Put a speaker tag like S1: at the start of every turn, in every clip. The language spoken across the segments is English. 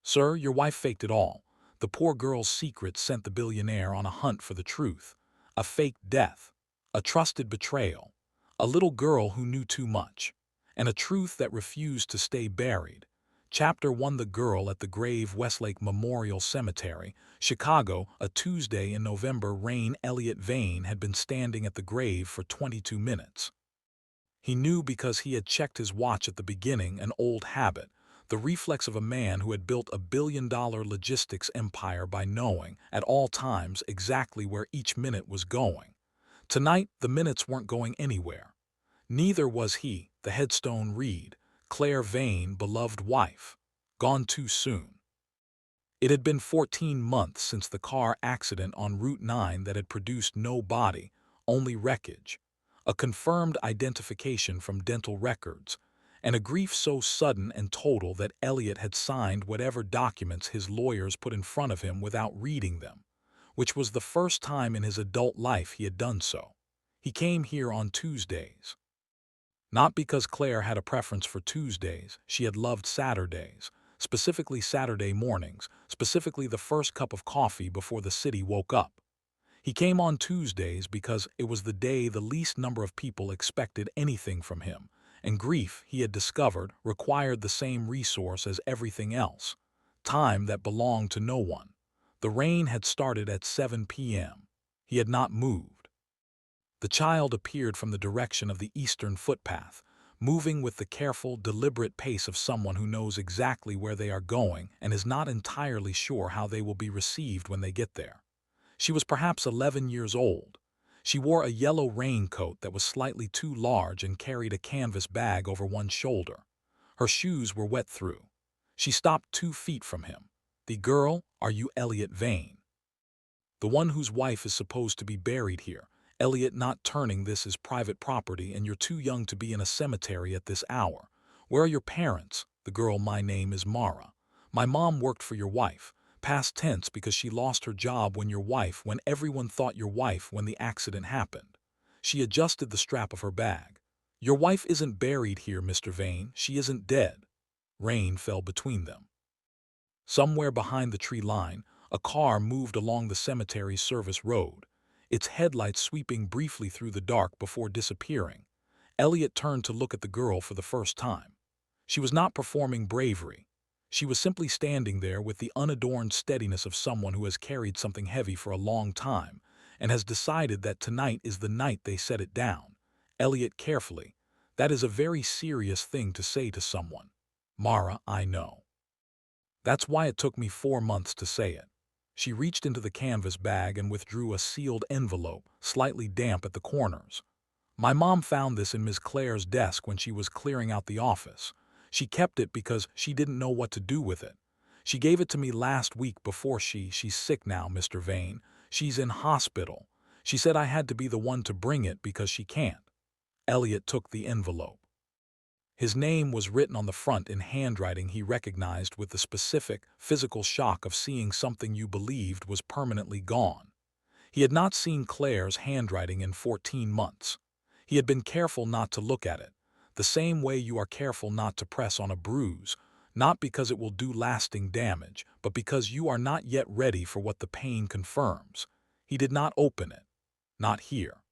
S1: Sir, your wife faked it all. The poor girl's secret sent the billionaire on a hunt for the truth. A fake death. A trusted betrayal. A little girl who knew too much. And a truth that refused to stay buried. Chapter 1. The Girl at the Grave. Westlake Memorial Cemetery, Chicago. A Tuesday in November. Rain. Elliot Vane had been standing at the grave for 22 minutes. He knew because he had checked his watch at the beginning, an old habit, the reflex of a man who had built a billion-dollar logistics empire by knowing, at all times, exactly where each minute was going. Tonight, the minutes weren't going anywhere. Neither was he, the headstone read, Claire Vane, beloved wife. Gone too soon. It had been 14 months since the car accident on Route 9 that had produced no body, only wreckage. A confirmed identification from dental records, and a grief so sudden and total that Elliot had signed whatever documents his lawyers put in front of him without reading them, which was the first time in his adult life he had done so. He came here on Tuesdays. Not because Claire had a preference for Tuesdays, she had loved Saturdays, specifically Saturday mornings, specifically the first cup of coffee before the city woke up. He came on Tuesdays because it was the day the least number of people expected anything from him, and grief, he had discovered, required the same resource as everything else, time that belonged to no one. The rain had started at 7 p.m. He had not moved. The child appeared from the direction of the eastern footpath, moving with the careful, deliberate pace of someone who knows exactly where they are going and is not entirely sure how they will be received when they get there. She was perhaps 11 years old. She wore a yellow raincoat that was slightly too large and carried a canvas bag over one shoulder. Her shoes were wet through. She stopped 2 feet from him. "The girl, are you Elliot Vane? The one whose wife is supposed to be buried here? Elliot, not turning this is private property and you're too young to be in a cemetery at this hour. Where are your parents?" The girl, "My name is Mara. My mom worked for your wife. Past tense because she lost her job when everyone thought your wife when the accident happened." She adjusted the strap of her bag. "Your wife isn't buried here, Mr. Vane. She isn't dead." Rain fell between them. Somewhere behind the tree line, a car moved along the cemetery's service road, its headlights sweeping briefly through the dark before disappearing. Elliot turned to look at the girl for the first time. She was not performing bravery. She was simply standing there with the unadorned steadiness of someone who has carried something heavy for a long time and has decided that tonight is the night they set it down. Elliot carefully. "That is a very serious thing to say to someone." "Mara, I know. That's why it took me 4 months to say it." She reached into the canvas bag and withdrew a sealed envelope, slightly damp at the corners. "My mom found this in Miss Claire's desk when she was clearing out the office. She kept it because she didn't know what to do with it. She gave it to me last week before she's sick now, Mr. Vane. She's in hospital. She said I had to be the one to bring it because she can't." Elliot took the envelope. His name was written on the front in handwriting he recognized with the specific, physical shock of seeing something you believed was permanently gone. He had not seen Claire's handwriting in 14 months. He had been careful not to look at it, the same way you are careful not to press on a bruise, not because it will do lasting damage, but because you are not yet ready for what the pain confirms. He did not open it. Not here.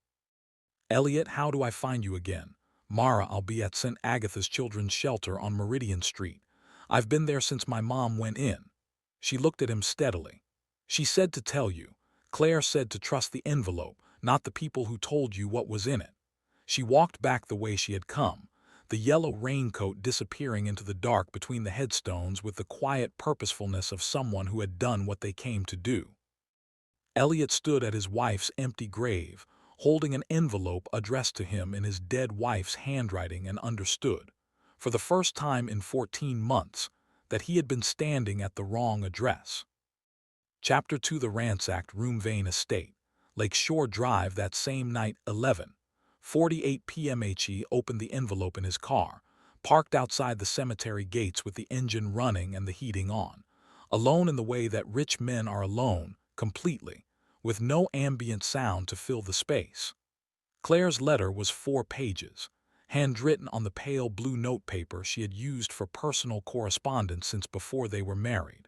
S1: "Elliot, how do I find you again?" "Mara, I'll be at St. Agatha's Children's Shelter on Meridian Street. I've been there since my mom went in." She looked at him steadily. "She said to tell you. Claire said to trust the envelope, not the people who told you what was in it." She walked back the way she had come, the yellow raincoat disappearing into the dark between the headstones with the quiet purposefulness of someone who had done what they came to do. Elliot stood at his wife's empty grave, holding an envelope addressed to him in his dead wife's handwriting, and understood, for the first time in 14 months, that he had been standing at the wrong address. Chapter 2. The ransacked room. Vane Estate, Lake Shore Drive. That same night, 11:48 p.m. He opened the envelope in his car, parked outside the cemetery gates with the engine running and the heating on, alone in the way that rich men are alone, completely, with no ambient sound to fill the space. Claire's letter was 4 pages. handwritten on the pale blue notepaper she had used for personal correspondence since before they were married.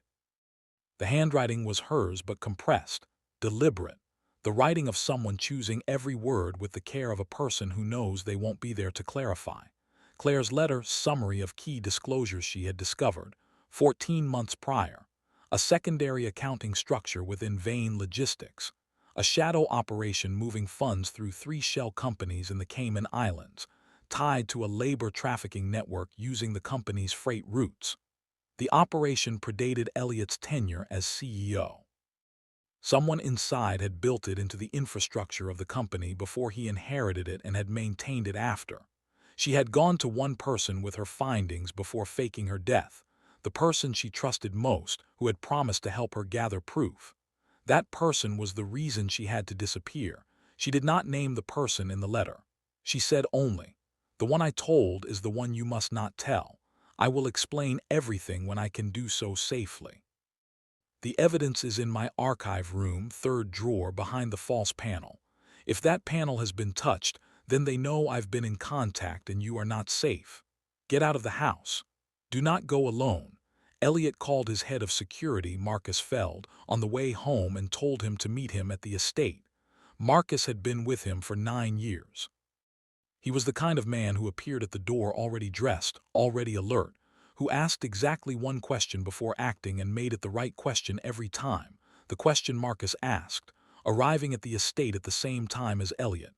S1: The handwriting was hers but compressed, deliberate, the writing of someone choosing every word with the care of a person who knows they won't be there to clarify. Claire's letter summary of key disclosures she had discovered, 14 months prior, a secondary accounting structure within Vane Logistics, a shadow operation moving funds through 3 shell companies in the Cayman Islands, tied to a labor trafficking network using the company's freight routes. The operation predated Elliot's tenure as CEO. Someone inside had built it into the infrastructure of the company before he inherited it and had maintained it after. She had gone to one person with her findings before faking her death, the person she trusted most, who had promised to help her gather proof. That person was the reason she had to disappear. She did not name the person in the letter. She said only, "The one I told is the one you must not tell. I will explain everything when I can do so safely. The evidence is in my archive room, 3rd drawer behind the false panel. If that panel has been touched, then they know I've been in contact and you are not safe. Get out of the house. Do not go alone." Elliot called his head of security, Marcus Feld, on the way home and told him to meet him at the estate. Marcus had been with him for 9 years. He was the kind of man who appeared at the door already dressed, already alert, who asked exactly one question before acting and made it the right question every time, the question Marcus asked, arriving at the estate at the same time as Elliot.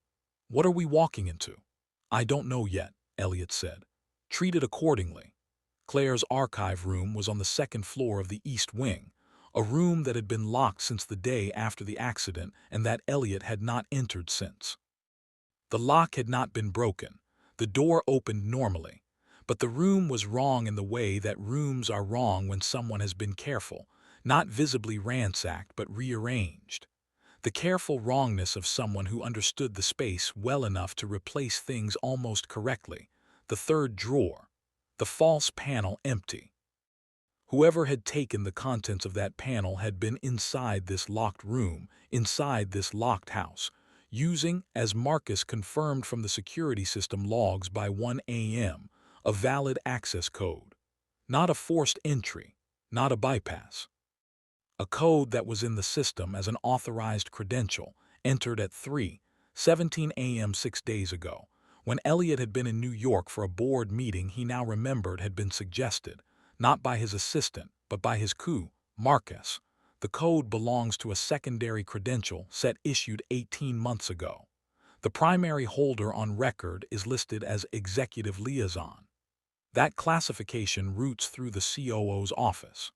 S1: "What are we walking into?" "I don't know yet," Elliot said. "Treat it accordingly." Claire's archive room was on the 2nd floor of the East Wing, a room that had been locked since the day after the accident and that Elliot had not entered since. The lock had not been broken. The door opened normally. But the room was wrong in the way that rooms are wrong when someone has been careful, not visibly ransacked but rearranged. The careful wrongness of someone who understood the space well enough to replace things almost correctly. The 3rd drawer. The false panel empty. Whoever had taken the contents of that panel had been inside this locked room, inside this locked house, using, as Marcus confirmed from the security system logs by 1 a.m., a valid access code. Not a forced entry, not a bypass. A code that was in the system as an authorized credential, entered at 3:17 a.m. 6 days ago. When Elliot had been in New York for a board meeting he now remembered had been suggested, not by his assistant, but by his Marcus. The code belongs to a secondary credential set issued 18 months ago. The primary holder on record is listed as Executive Liaison. That classification routes through the COO's office.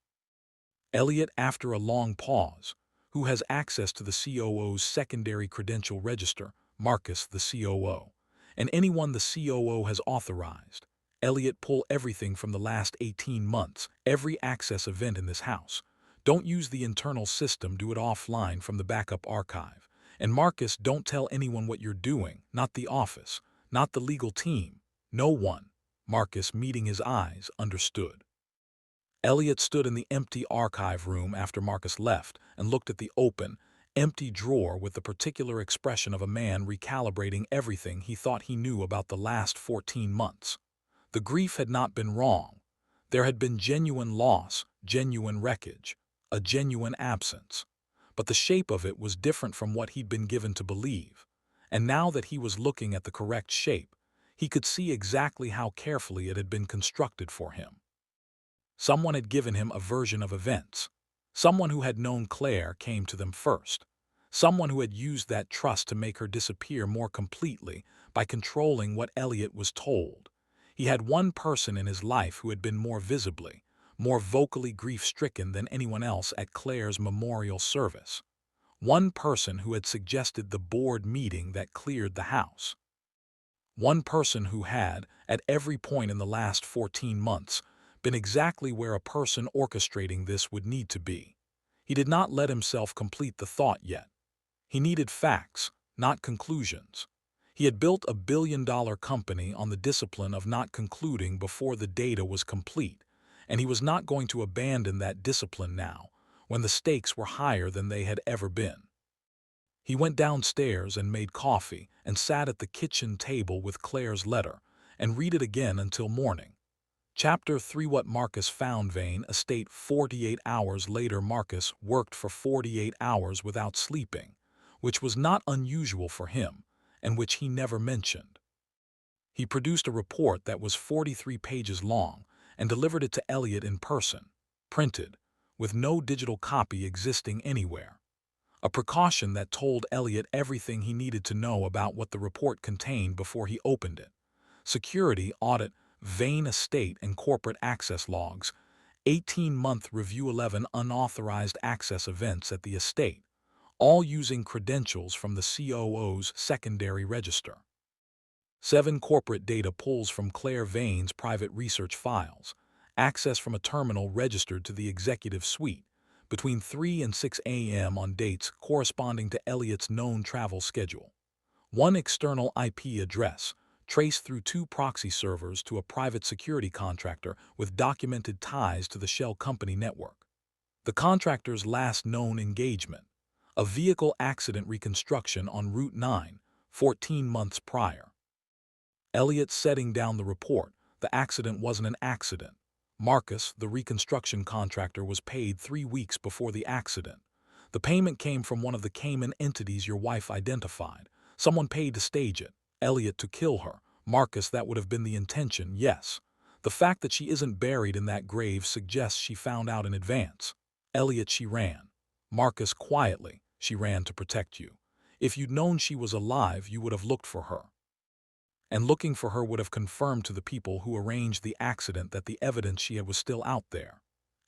S1: Elliot, after a long pause, who has access to the COO's secondary credential register, Marcus, the COO, and anyone the COO has authorized. Elliot, pull everything from the last 18 months, every access event in this house. Don't use the internal system, do it offline from the backup archive. And Marcus, don't tell anyone what you're doing, not the office, not the legal team, no one. Marcus, meeting his eyes, understood. Elliot stood in the empty archive room after Marcus left and looked at the open, empty drawer with the particular expression of a man recalibrating everything he thought he knew about the last 14 months. The grief had not been wrong. There had been genuine loss, genuine wreckage, a genuine absence. But the shape of it was different from what he'd been given to believe. And now that he was looking at the correct shape, he could see exactly how carefully it had been constructed for him. Someone had given him a version of events. Someone who had known Claire came to them first. Someone who had used that trust to make her disappear more completely by controlling what Elliot was told. He had one person in his life who had been more visibly, more vocally grief-stricken than anyone else at Claire's memorial service. One person who had suggested the board meeting that cleared the house. One person who had, at every point in the last 14 months, been exactly where a person orchestrating this would need to be. He did not let himself complete the thought yet. He needed facts, not conclusions. He had built a billion-dollar company on the discipline of not concluding before the data was complete, and he was not going to abandon that discipline now, when the stakes were higher than they had ever been. He went downstairs and made coffee and sat at the kitchen table with Claire's letter, and read it again until morning. Chapter 3: What Marcus Found. Vane estate. 48 hours later, Marcus worked for 48 hours without sleeping, which was not unusual for him, and which he never mentioned. He produced a report that was 43 pages long and delivered it to Elliot in person, printed, with no digital copy existing anywhere. A precaution that told Elliot everything he needed to know about what the report contained before he opened it. Security audit, Vane estate and corporate access logs, 18-month review, 11 unauthorized access events at the estate, all using credentials from the COO's secondary register. 7 corporate data pulls from Claire Vane's private research files, access from a terminal registered to the executive suite, between 3 and 6 a.m. on dates corresponding to Elliot's known travel schedule. 1 external IP address, traced through 2 proxy servers to a private security contractor with documented ties to the shell company network. The contractor's last known engagement, a vehicle accident reconstruction on Route 9, 14 months prior. Elliot setting down the report. The accident wasn't an accident. Marcus, the reconstruction contractor, was paid 3 weeks before the accident. The payment came from one of the Cayman entities your wife identified. Someone paid to stage it. Elliot, to kill her. Marcus, that would have been the intention, yes. The fact that she isn't buried in that grave suggests she found out in advance. Elliot, she ran. Marcus, quietly, she ran to protect you. If you'd known she was alive, you would have looked for her. And looking for her would have confirmed to the people who arranged the accident that the evidence she had was still out there.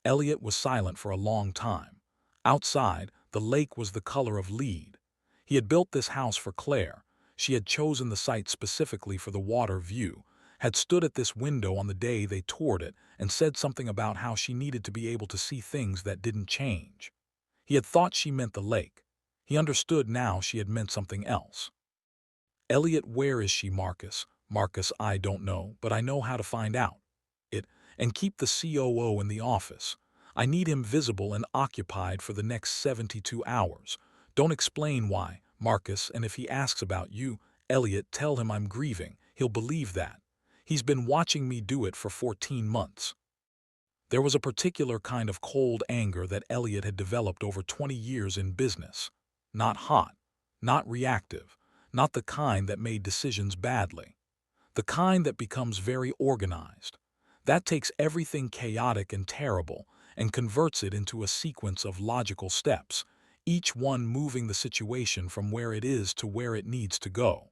S1: Elliot was silent for a long time. Outside, the lake was the color of lead. He had built this house for Claire. She had chosen the site specifically for the water view, had stood at this window on the day they toured it, and said something about how she needed to be able to see things that didn't change. He had thought she meant the lake. He understood now she had meant something else. Elliot, where is she, Marcus? Marcus, I don't know, but I know how to find out. And keep the COO in the office. I need him visible and occupied for the next 72 hours. Don't explain why, Marcus, and if he asks about you, Elliot, tell him I'm grieving. He'll believe that. He's been watching me do it for 14 months. There was a particular kind of cold anger that Elliot had developed over 20 years in business. Not hot, not reactive, not the kind that made decisions badly. The kind that becomes very organized. That takes everything chaotic and terrible and converts it into a sequence of logical steps, each one moving the situation from where it is to where it needs to go.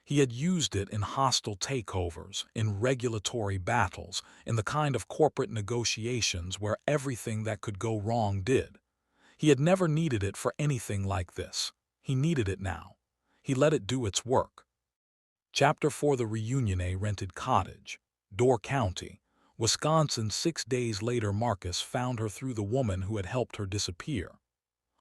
S1: He had used it in hostile takeovers, in regulatory battles, in the kind of corporate negotiations where everything that could go wrong did. He had never needed it for anything like this. He needed it now. He let it do its work. Chapter 4: The Reunion. A rented cottage, Door County, Wisconsin. 6 days later, Marcus found her through the woman who had helped her disappear.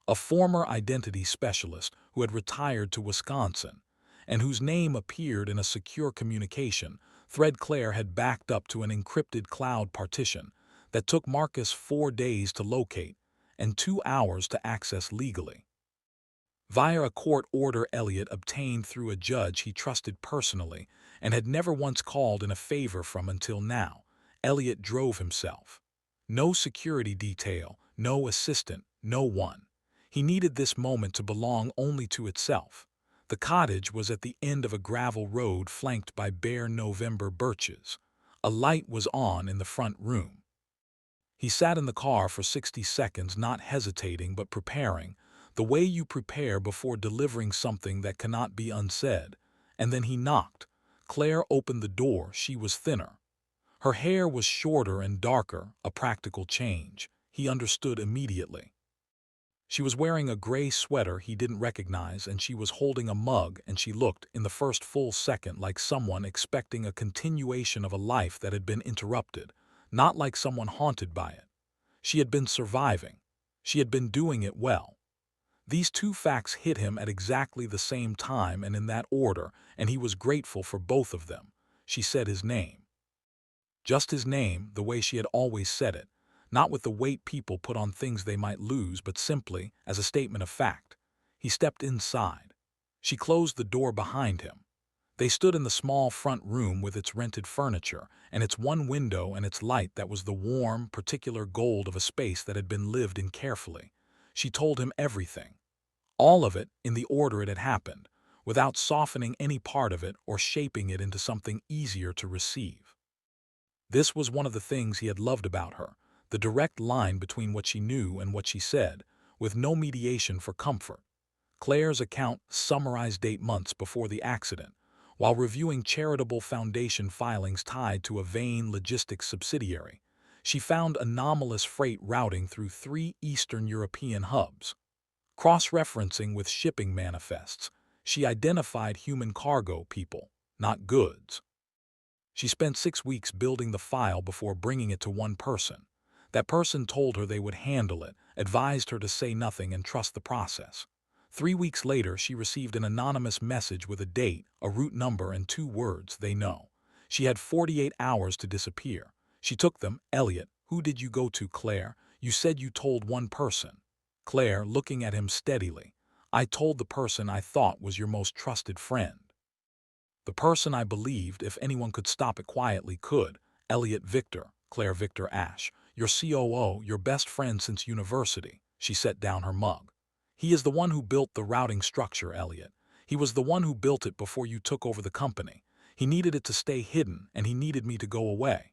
S1: A former identity specialist who had retired to Wisconsin, and whose name appeared in a secure communication thread Claire had backed up to an encrypted cloud partition that took Marcus 4 days to locate and 2 hours to access legally. Via a court order Elliot obtained through a judge he trusted personally and had never once called in a favor from until now, Elliot drove himself. No security detail, no assistant, no one. He needed this moment to belong only to itself. The cottage was at the end of a gravel road flanked by bare November birches. A light was on in the front room. He sat in the car for 60 seconds, not hesitating but preparing, the way you prepare before delivering something that cannot be unsaid, and then he knocked. Claire opened the door. She was thinner. Her hair was shorter and darker, a practical change. He understood immediately. She was wearing a gray sweater he didn't recognize, and she was holding a mug, and she looked, in the first full second, like someone expecting a continuation of a life that had been interrupted, not like someone haunted by it. She had been surviving. She had been doing it well. These 2 facts hit him at exactly the same time and in that order, and he was grateful for both of them. She said his name. Just his name, the way she had always said it, not with the weight people put on things they might lose, but simply as a statement of fact. He stepped inside. She closed the door behind him. They stood in the small front room with its rented furniture and its one window and its light that was the warm, particular gold of a space that had been lived in carefully. She told him everything. All of it in the order it had happened, without softening any part of it or shaping it into something easier to receive. This was one of the things he had loved about her, the direct line between what she knew and what she said, with no mediation for comfort. Claire's account summarized 8 months before the accident, while reviewing charitable foundation filings tied to a Vane logistics subsidiary. She found anomalous freight routing through 3 Eastern European hubs. Cross-referencing with shipping manifests, she identified human cargo people, not goods. She spent 6 weeks building the file before bringing it to one person. That person told her they would handle it, advised her to say nothing and trust the process. 3 weeks later, she received an anonymous message with a date, a route number, and 2 words, "They know." She had 48 hours to disappear. She took them. "Elliot, who did you go to, Claire? You said you told one person." Claire, looking at him steadily, "I told the person I thought was your most trusted friend. The person I believed, if anyone could stop it quietly, could. Elliot Victor, Claire Victor Ashe, your COO, your best friend since university." She set down her mug. "He is the one who built the routing structure, Elliot. He was the one who built it before you took over the company. He needed it to stay hidden, and he needed me to go away."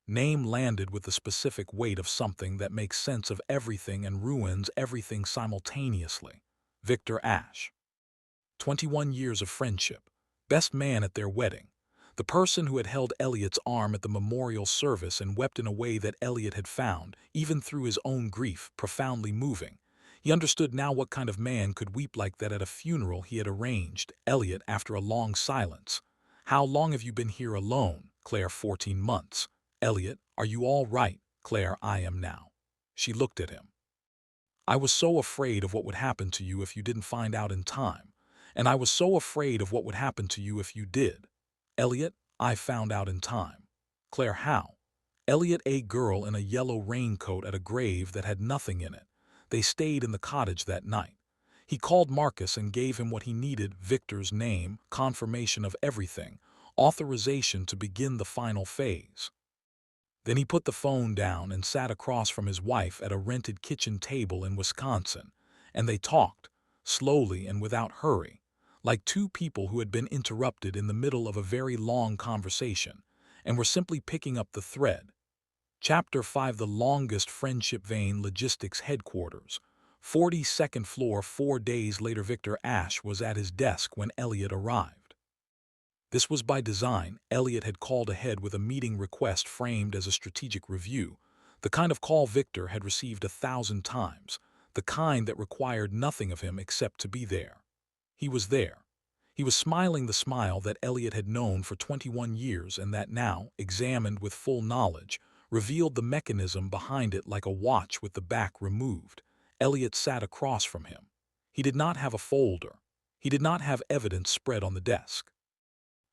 S1: Name landed with the specific weight of something that makes sense of everything and ruins everything simultaneously. Victor Ashe. 21 years of friendship. Best man at their wedding. The person who had held Elliot's arm at the memorial service and wept in a way that Elliot had found, even through his own grief, profoundly moving. He understood now what kind of man could weep like that at a funeral he had arranged. Elliot, after a long silence. "How long have you been here alone?" Claire, 14 months. "Elliot, are you all right?" Claire, "I am now." She looked at him. "I was so afraid of what would happen to you if you didn't find out in time. And I was so afraid of what would happen to you if you did." "Elliot, I found out in time." Claire, "How?" Elliot, a girl in a yellow raincoat at a grave that had nothing in it. They stayed in the cottage that night. He called Marcus and gave him what he needed: Victor's name, confirmation of everything, authorization to begin the final phase. Then he put the phone down and sat across from his wife at a rented kitchen table in Wisconsin, and they talked, slowly and without hurry, like two people who had been interrupted in the middle of a very long conversation, and were simply picking up the thread. Chapter 5: The longest friendship. Vane Logistics Headquarters. 42nd floor. 4 days later, Victor Ashe was at his desk when Elliot arrived. This was by design. Elliot had called ahead with a meeting request framed as a strategic review, the kind of call Victor had received 1,000 times, the kind that required nothing of him except to be there. He was there. He was smiling the smile that Elliot had known for 21 years and that now, examined with full knowledge, revealed the mechanism behind it like a watch with the back removed. Elliot sat across from him. He did not have a folder. He did not have evidence spread on the desk.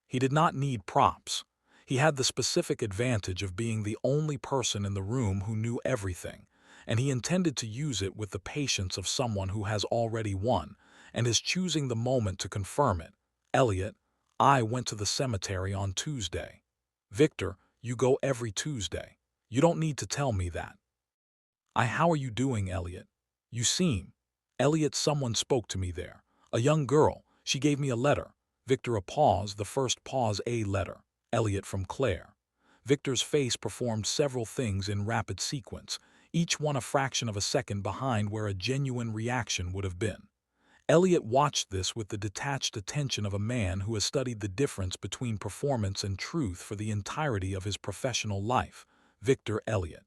S1: He did not need props. He had the specific advantage of being the only person in the room who knew everything, and he intended to use it with the patience of someone who has already won and is choosing the moment to confirm it. "Elliot, I went to the cemetery on Tuesday." "Victor, you go every Tuesday. You don't need to tell me that." How are you doing, Elliot?" "You seem." "Elliot, someone spoke to me there. A young girl. She gave me a letter." Victor, a pause, the first pause, "A letter." Elliot, "From Claire." Victor's face performed several things in rapid sequence, each one a fraction of a second behind where a genuine reaction would have been. Elliot watched this with the detached attention of a man who has studied the difference between performance and truth for the entirety of his professional life. Victor. "Elliot,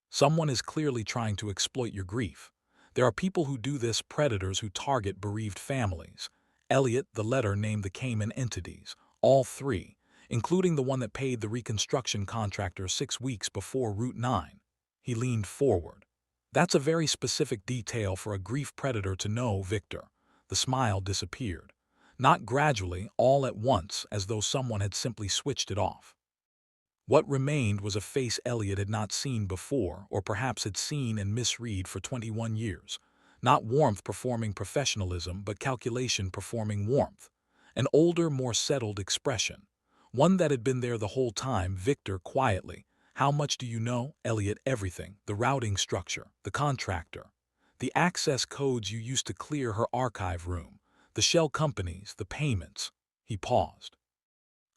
S1: someone is clearly trying to exploit your grief. There are people who do this, predators who target bereaved families." Elliot, the letter named the Cayman entities, all 3, including the one that paid the reconstruction contractor 6 weeks before Route 9. He leaned forward. "That's a very specific detail for a grief predator to know, Victor." The smile disappeared. Not gradually, all at once, as though someone had simply switched it off. What remained was a face Elliot had not seen before, or perhaps had seen and misread for 21 years. Not warmth performing professionalism, but calculation performing warmth. an older, more settled expression. One that had been there the whole time. Victor quietly. How much do you know, Elliot? Everything. The routing structure, the contractor, the access codes you used to clear her archive room, the shell companies, the payments. He paused.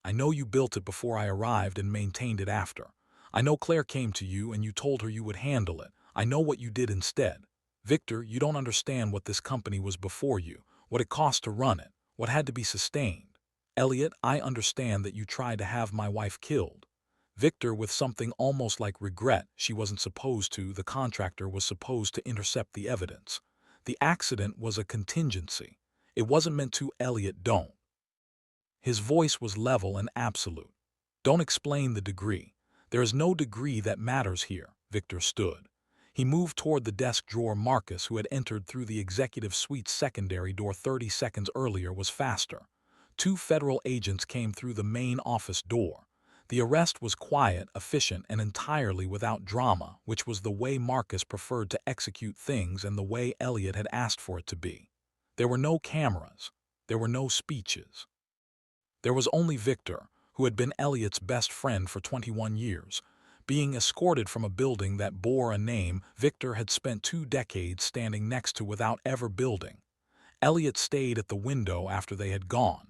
S1: I know you built it before I arrived and maintained it after. I know Claire came to you and you told her you would handle it. I know what you did instead. Victor, you don't understand what this company was before you, what it cost to run it, what had to be sustained. Elliot, I understand that you tried to have my wife killed. Victor, with something almost like regret. She wasn't supposed to. The contractor was supposed to intercept the evidence. The accident was a contingency. It wasn't meant to. Elliot, don't. His voice was level and absolute. Don't explain the degree. There is no degree that matters here. Victor stood. He moved toward the desk drawer. Marcus, who had entered through the executive suite's secondary door 30 seconds earlier, was faster. Two federal agents came through the main office door. The arrest was quiet, efficient, and entirely without drama, which was the way Marcus preferred to execute things and the way Elliot had asked for it to be. There were no cameras. There were no speeches. There was only Victor, who had been Elliot's best friend for 21 years. Being escorted from a building that bore a name Victor had spent 2 decades standing next to without ever building. Elliot stayed at the window after they had gone.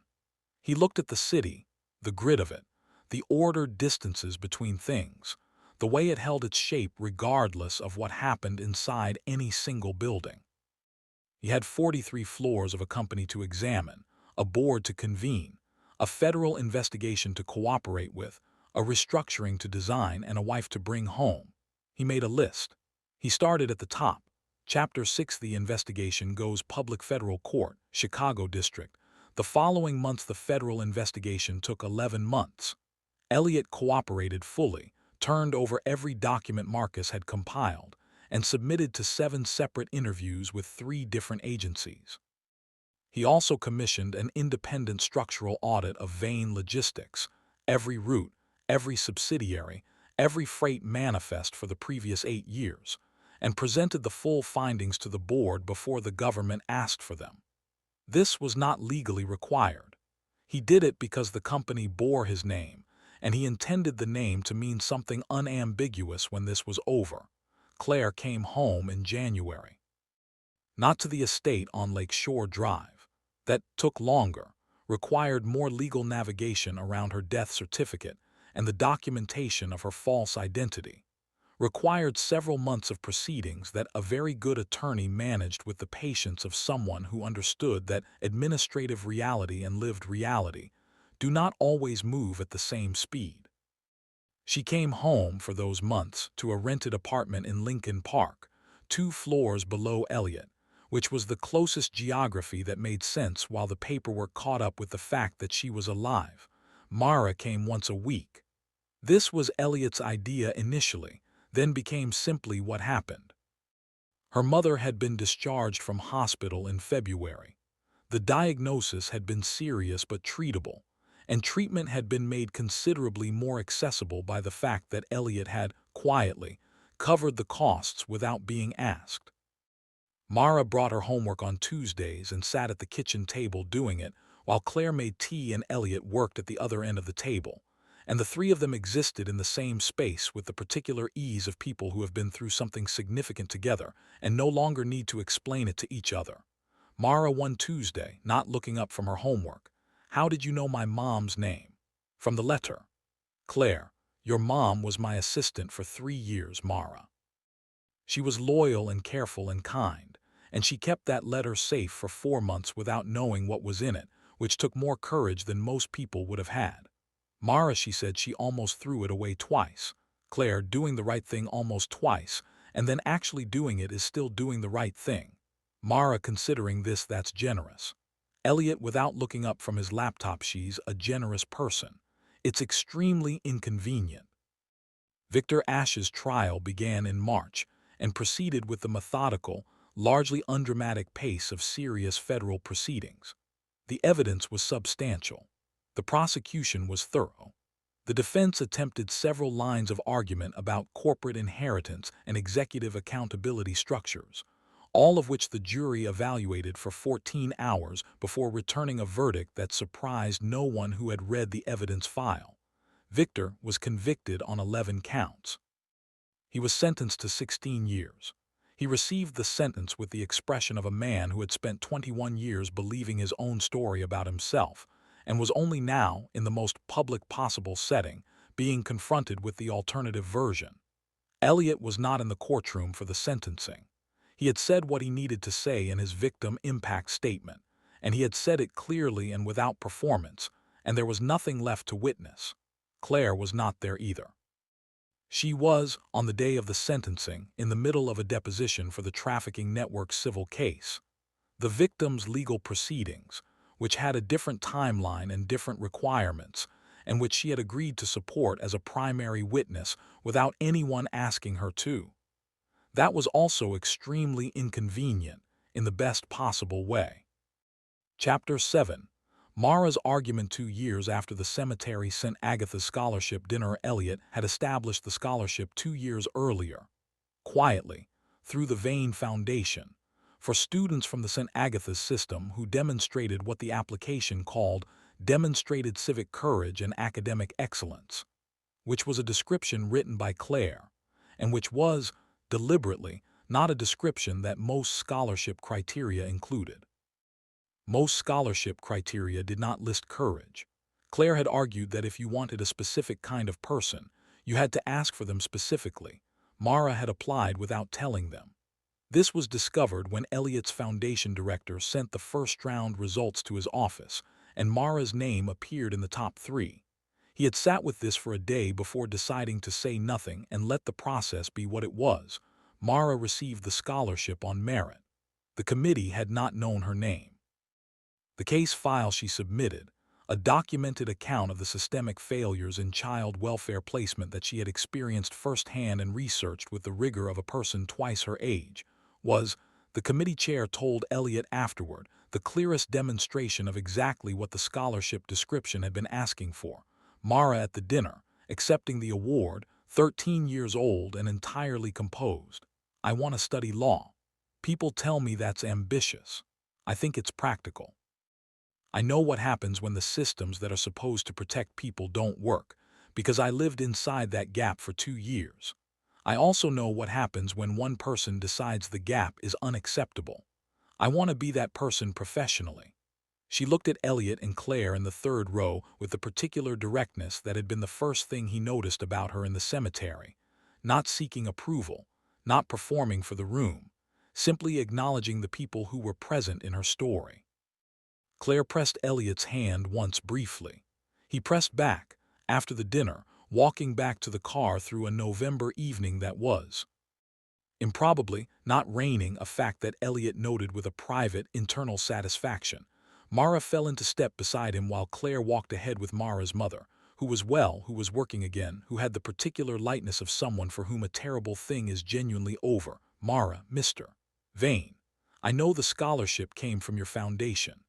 S1: He looked at the city, the grid of it, the ordered distances between things, the way it held its shape regardless of what happened inside any single building. He had 43 floors of a company to examine, a board to convene, a federal investigation to cooperate with, a restructuring to design, and a wife to bring home. He made a list. He started at the top. Chapter 6. The investigation goes public. Federal court, Chicago District. The following months the federal investigation took 11 months. Elliot cooperated fully, turned over every document Marcus had compiled, and submitted to 7 separate interviews with 3 different agencies. He also commissioned an independent structural audit of Vane Logistics, every route, every subsidiary, every freight manifest for the previous 8 years, and presented the full findings to the board before the government asked for them. This was not legally required. He did it because the company bore his name, and he intended the name to mean something unambiguous when this was over. Claire came home in January. Not to the estate on Lake Shore Drive. That took longer, required more legal navigation around her death certificate and the documentation of her false identity, required several months of proceedings that a very good attorney managed with the patience of someone who understood that administrative reality and lived reality do not always move at the same speed. She came home for those months to a rented apartment in Lincoln Park, 2 floors below Elliot, which was the closest geography that made sense while the paperwork caught up with the fact that she was alive. Mara came once a week. This was Elliot's idea initially, then became simply what happened. Her mother had been discharged from hospital in February. The diagnosis had been serious but treatable, and treatment had been made considerably more accessible by the fact that Elliot had, quietly, covered the costs without being asked. Mara brought her homework on Tuesdays and sat at the kitchen table doing it, while Claire made tea and Elliot worked at the other end of the table, and the 3 of them existed in the same space with the particular ease of people who have been through something significant together and no longer need to explain it to each other. Mara one Tuesday, not looking up from her homework. How did you know my mom's name? From the letter. Claire, your mom was my assistant for 3 years, Mara. She was loyal and careful and kind, and she kept that letter safe for 4 months without knowing what was in it, which took more courage than most people would have had. Mara, she said she almost threw it away twice. Claire, doing the right thing almost twice, and then actually doing it is still doing the right thing. Mara, considering this, that's generous. Elliot, without looking up from his laptop, she's a generous person. It's extremely inconvenient. Victor Ashe's trial began in March and proceeded with the methodical, largely undramatic pace of serious federal proceedings. The evidence was substantial. The prosecution was thorough. The defense attempted several lines of argument about corporate inheritance and executive accountability structures, all of which the jury evaluated for 14 hours before returning a verdict that surprised no one who had read the evidence file. Victor was convicted on 11 counts. He was sentenced to 16 years. He received the sentence with the expression of a man who had spent 21 years believing his own story about himself, and was only now, in the most public possible setting, being confronted with the alternative version. Elliot was not in the courtroom for the sentencing. He had said what he needed to say in his victim impact statement, and he had said it clearly and without performance, and there was nothing left to witness. Claire was not there either. She was, on the day of the sentencing, in the middle of a deposition for the Trafficking Network civil case. The victim's legal proceedings, which had a different timeline and different requirements, and which she had agreed to support as a primary witness without anyone asking her to. That was also extremely inconvenient, in the best possible way. Chapter 7. Mara's argument. 2 years after the cemetery St. Agatha's scholarship dinner, Elliot had established the scholarship 2 years earlier, quietly, through the Vane Foundation, for students from the St. Agatha's system who demonstrated what the application called demonstrated civic courage and academic excellence, which was a description written by Claire, and which was, deliberately, not a description that most scholarship criteria included. Most scholarship criteria did not list courage. Claire had argued that if you wanted a specific kind of person, you had to ask for them specifically. Mara had applied without telling them. This was discovered when Elliot's foundation director sent the first-round results to his office, and Mara's name appeared in the top 3. He had sat with this for a day before deciding to say nothing and let the process be what it was. Mara received the scholarship on merit. The committee had not known her name. The case file she submitted, a documented account of the systemic failures in child welfare placement that she had experienced firsthand and researched with the rigor of a person twice her age, was, the committee chair told Elliot afterward, the clearest demonstration of exactly what the scholarship description had been asking for. Mara at the dinner, accepting the award, 13 years old and entirely composed. I want to study law. People tell me that's ambitious. I think it's practical. I know what happens when the systems that are supposed to protect people don't work, because I lived inside that gap for 2 years. I also know what happens when one person decides the gap is unacceptable. I want to be that person professionally. She looked at Elliot and Claire in the third row with the particular directness that had been the first thing he noticed about her in the cemetery, not seeking approval, not performing for the room, simply acknowledging the people who were present in her story. Claire pressed Elliot's hand once briefly. He pressed back, after the dinner, walking back to the car through a November evening that was improbably not raining, a fact that Elliot noted with a private, internal satisfaction. Mara fell into step beside him while Claire walked ahead with Mara's mother, who was well, who was working again, who had the particular lightness of someone for whom a terrible thing is genuinely over. Mara, Mr. Vane, I know the scholarship came from your foundation.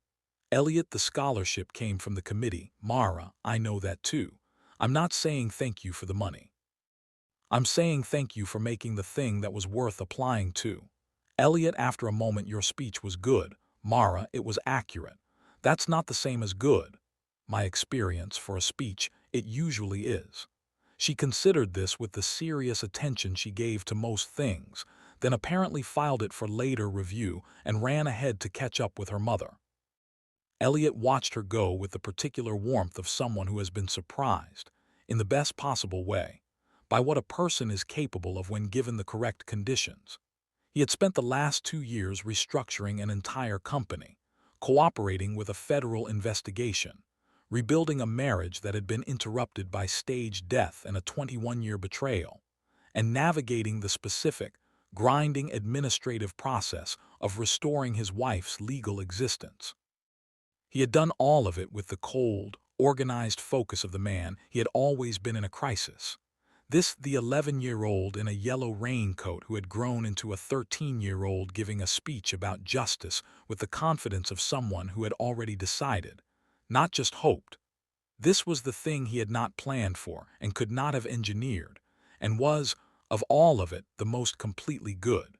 S1: Elliot, the scholarship came from the committee. Mara, I know that too. I'm not saying thank you for the money. I'm saying thank you for making the thing that was worth applying to. Elliot, after a moment, your speech was good. Mara, it was accurate. That's not the same as good. My experience for a speech, it usually is. She considered this with the serious attention she gave to most things, then apparently filed it for later review and ran ahead to catch up with her mother. Elliot watched her go with the particular warmth of someone who has been surprised, in the best possible way, by what a person is capable of when given the correct conditions. He had spent the last 2 years restructuring an entire company, cooperating with a federal investigation, rebuilding a marriage that had been interrupted by staged death and a 21-year betrayal, and navigating the specific, grinding administrative process of restoring his wife's legal existence. He had done all of it with the cold, organized focus of the man he had always been in a crisis. This, the 11-year-old in a yellow raincoat who had grown into a 13-year-old giving a speech about justice with the confidence of someone who had already decided, not just hoped. This was the thing he had not planned for and could not have engineered, and was, of all of it, the most completely good.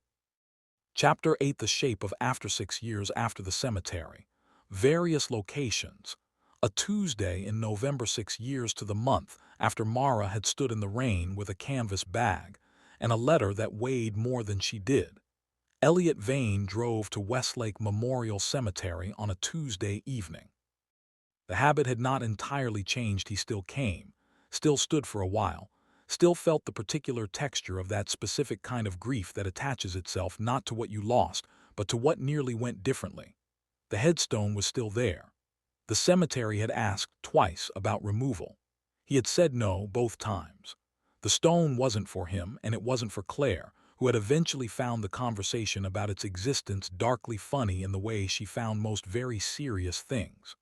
S1: Chapter 8: The Shape of After 6 Years After the Cemetery. Various locations. A Tuesday in November, 6 years to the month after Mara had stood in the rain with a canvas bag and a letter that weighed more than she did. Elliot Vane drove to Westlake Memorial Cemetery on a Tuesday evening. The habit had not entirely changed. He still came, still stood for a while, still felt the particular texture of that specific kind of grief that attaches itself not to what you lost, but to what nearly went differently. The headstone was still there. The cemetery had asked twice about removal. He had said no both times. The stone wasn't for him, and it wasn't for Claire, who had eventually found the conversation about its existence darkly funny in the way she found most very serious things.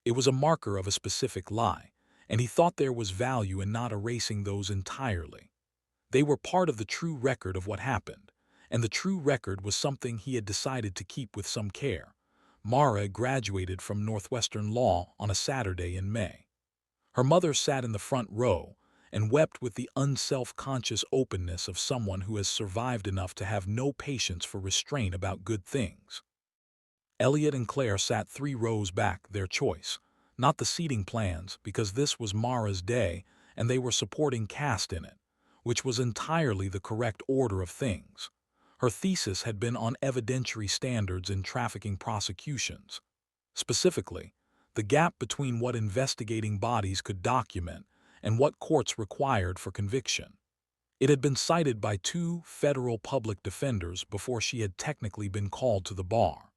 S1: It was a marker of a specific lie, and he thought there was value in not erasing those entirely. They were part of the true record of what happened, and the true record was something he had decided to keep with some care. Mara graduated from Northwestern Law on a Saturday in May. Her mother sat in the front row and wept with the unself-conscious openness of someone who has survived enough to have no patience for restraint about good things. Elliot and Claire sat 3 rows back, their choice, not the seating plans, because this was Mara's day and they were supporting cast in it, which was entirely the correct order of things. Her thesis had been on evidentiary standards in trafficking prosecutions. Specifically, the gap between what investigating bodies could document and what courts required for conviction. It had been cited by 2 federal public defenders before she had technically been called to the bar.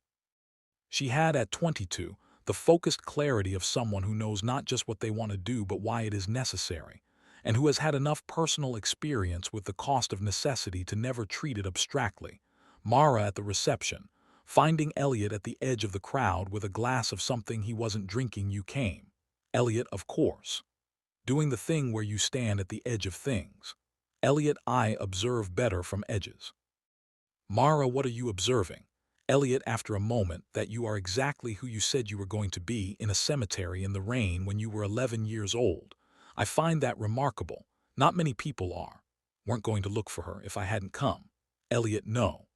S1: She had, at 22, the focused clarity of someone who knows not just what they want to do but why it is necessary, and who has had enough personal experience with the cost of necessity to never treat it abstractly. Mara at the reception, finding Elliot at the edge of the crowd with a glass of something he wasn't drinking. You came. Elliot, of course. Doing the thing where you stand at the edge of things. Elliot, I observe better from edges. Mara, what are you observing? Elliot, after a moment, that you are exactly who you said you were going to be in a cemetery in the rain when you were 11 years old. I find that remarkable. Not many people are. Weren't going to look for her if I hadn't come. Elliot, no.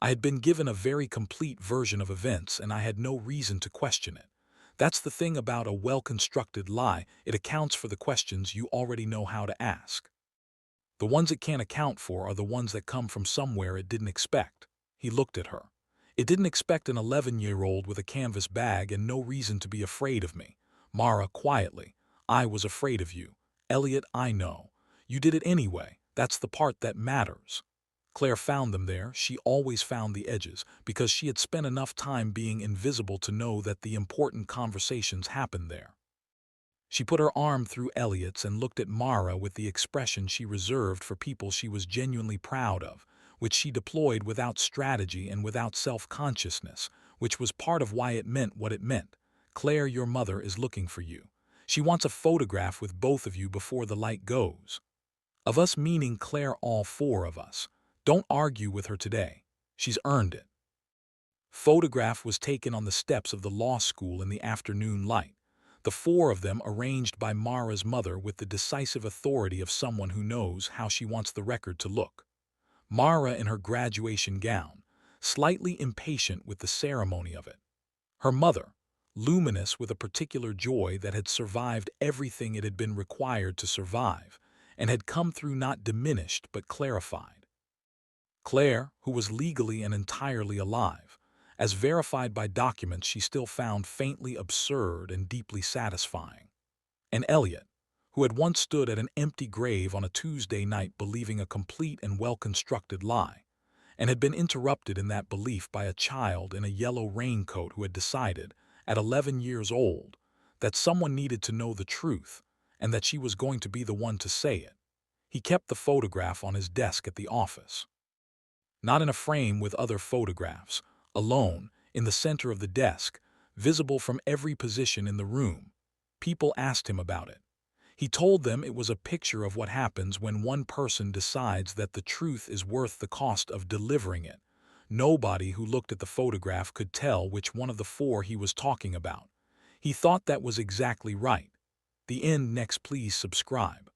S1: I had been given a very complete version of events and I had no reason to question it. That's the thing about a well-constructed lie. It accounts for the questions you already know how to ask. The ones it can't account for are the ones that come from somewhere it didn't expect. He looked at her. It didn't expect an 11-year-old with a canvas bag and no reason to be afraid of me. Mara, quietly. I was afraid of you. Elliot, I know. You did it anyway. That's the part that matters. Claire found them there. She always found the edges, because she had spent enough time being invisible to know that the important conversations happened there. She put her arm through Elliot's and looked at Mara with the expression she reserved for people she was genuinely proud of, which she deployed without strategy and without self-consciousness, which was part of why it meant what it meant. Claire, your mother is looking for you. She wants a photograph with both of you before the light goes. Of us, meaning Claire, all 4 of us. Don't argue with her today. She's earned it. Photograph was taken on the steps of the law school in the afternoon light. The 4 of them arranged by Mara's mother with the decisive authority of someone who knows how she wants the record to look. Mara in her graduation gown, slightly impatient with the ceremony of it. Her mother, luminous with a particular joy that had survived everything it had been required to survive, and had come through not diminished but clarified. Claire, who was legally and entirely alive, as verified by documents she still found faintly absurd and deeply satisfying. And Elliot, who had once stood at an empty grave on a Tuesday night believing a complete and well-constructed lie, and had been interrupted in that belief by a child in a yellow raincoat who had decided, at 11 years old, that someone needed to know the truth and that she was going to be the one to say it. He kept the photograph on his desk at the office. Not in a frame with other photographs, alone, in the center of the desk, visible from every position in the room. People asked him about it. He told them it was a picture of what happens when one person decides that the truth is worth the cost of delivering it. Nobody who looked at the photograph could tell which one of the 4 he was talking about. He thought that was exactly right. The end. Next, please subscribe.